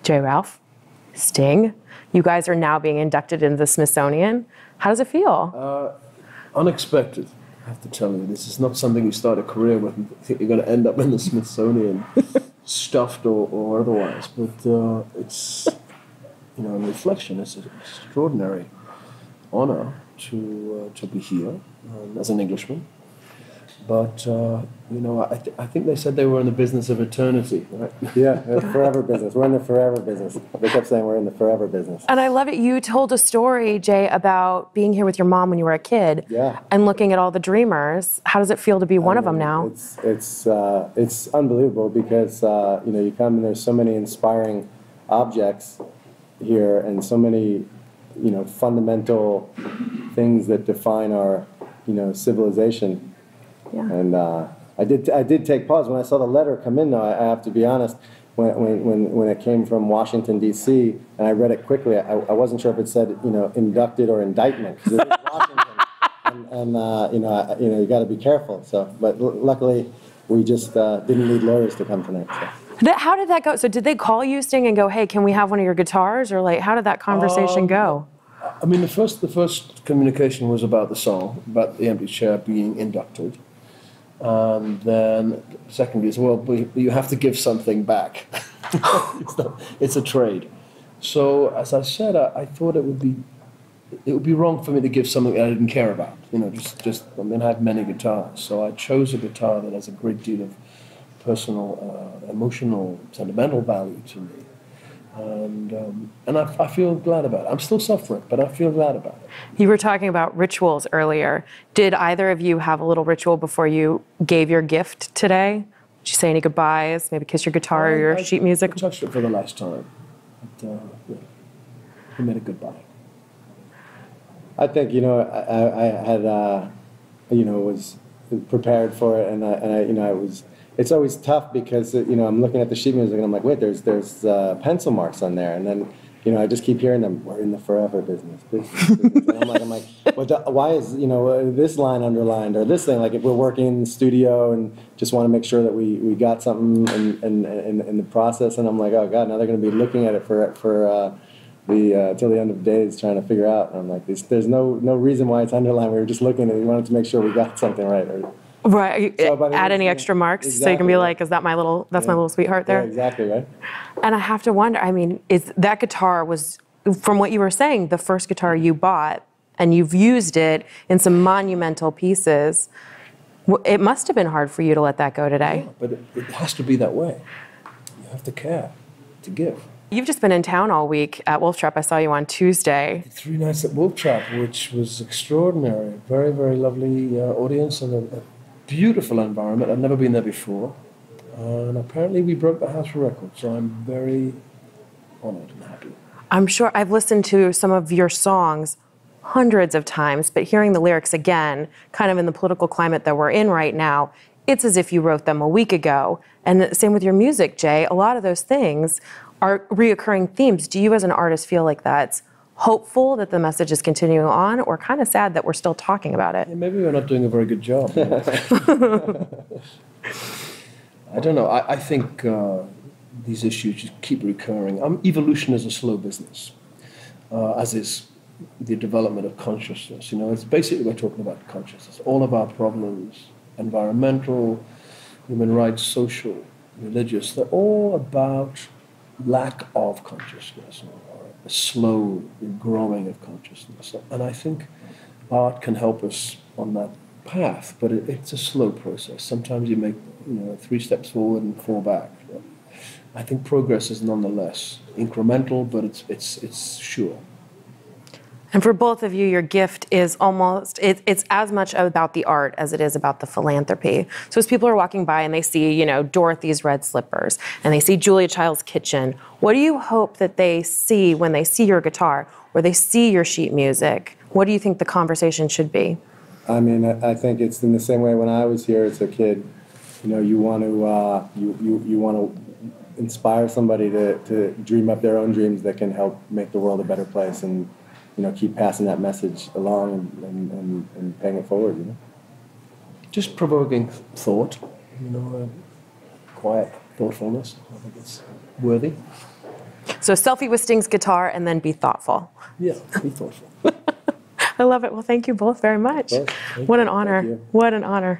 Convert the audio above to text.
J. Ralph, Sting. You guys are now being inducted into the Smithsonian. How does it feel? Unexpected, I have to tell you. This is not something you start a career with and think you're going to end up in the Smithsonian, stuffed or otherwise. But it's, in reflection, it's an extraordinary honor to be here as an Englishman. But, I think they said they were in the business of eternity, right? Yeah, the forever business. We're in the forever business. They kept saying we're in the forever business. And I love it. You told a story, Jay, about being here with your mom when you were a kid. Yeah. And looking at all the dreamers. How does it feel to be one of them now? It's unbelievable because, you come and there's so many inspiring objects here and so many, fundamental things that define our, civilization. Yeah. And I did take pause when I saw the letter come in. Though I have to be honest, when it came from Washington D.C. and I read it quickly, I wasn't sure if it said inducted or indictment because it is Washington, and you got to be careful. So, but luckily we just didn't need lawyers to come tonight. So. How did that go? So did they call you, Sting, and go, "Hey, can we have one of your guitars?" Or how did that conversation go? I mean, the first communication was about the song, about the empty chair being inducted. And then secondly is, well, you have to give something back. It's a trade. So as I said, I thought it would be wrong for me to give something I didn't care about. I have many guitars, so I chose a guitar that has a great deal of personal, emotional, sentimental value to me. And I feel glad about it. I'm still suffering, but I feel glad about it. You were talking about rituals earlier. Did either of you have a little ritual before you gave your gift today? Did you say any goodbyes? Maybe kiss your guitar or your sheet music? I touched it for the last time. But, we made a goodbye. I think I had was prepared for it, and I was. It's always tough because I'm looking at the sheet music and I'm like, wait, there's pencil marks on there, and then I just keep hearing them. We're in the forever business. And I'm like, why is this line underlined or this thing? Like if we're working in the studio and just want to make sure that we got something in the process, and I'm like, oh God, now they're going to be looking at it for till the end of the days trying to figure out. And I'm like, there's no reason why it's underlined. We were just looking at it. We wanted to make sure we got something right. Right. So add any extra marks exactly, so you can be like, is that my little sweetheart there? Yeah, exactly, right. And I have to wonder, is that guitar was, from what you were saying, the first guitar you bought, and you've used it in some monumental pieces. It must have been hard for you to let that go today. Yeah, but it has to be that way. You have to care to give. You've just been in town all week at Wolf Trap. I saw you on Tuesday. 3 nights at Wolf Trap, which was extraordinary. Very, very lovely audience and a beautiful environment. I've never been there before. And apparently we broke the house record, so I'm very honored and happy. I'm sure I've listened to some of your songs hundreds of times, but hearing the lyrics again, kind of in the political climate that we're in right now, it's as if you wrote them a week ago. And the same with your music, Jay. A lot of those things are reoccurring themes. Do you as an artist feel like that's hopeful that the message is continuing on, or kind of sad that we're still talking about it? Yeah, maybe we're not doing a very good job. I don't know. I think these issues just keep recurring. Evolution is a slow business, as is the development of consciousness. It's basically, we're talking about consciousness. All of our problems, environmental, human rights, social, religious, they're all about lack of consciousness, or a slow growing of consciousness. And I think art can help us on that path, but it's a slow process. Sometimes you make 3 steps forward and 4 back. I think progress is nonetheless incremental, but it's sure. And for both of you, your gift is it's as much about the art as it is about the philanthropy. So as people are walking by and they see, Dorothy's red slippers, and they see Julia Child's kitchen, what do you hope that they see when they see your guitar, or they see your sheet music? What do you think the conversation should be? I think it's in the same way when I was here as a kid. You want to inspire somebody to dream up their own dreams that can help make the world a better place, and keep passing that message along and paying it forward. Just provoking thought, quiet thoughtfulness. I think it's worthy. So selfie with Sting's guitar and then be thoughtful. Yeah, be thoughtful. I love it. Well, thank you both very much. Well, What an honor. you. What an honor.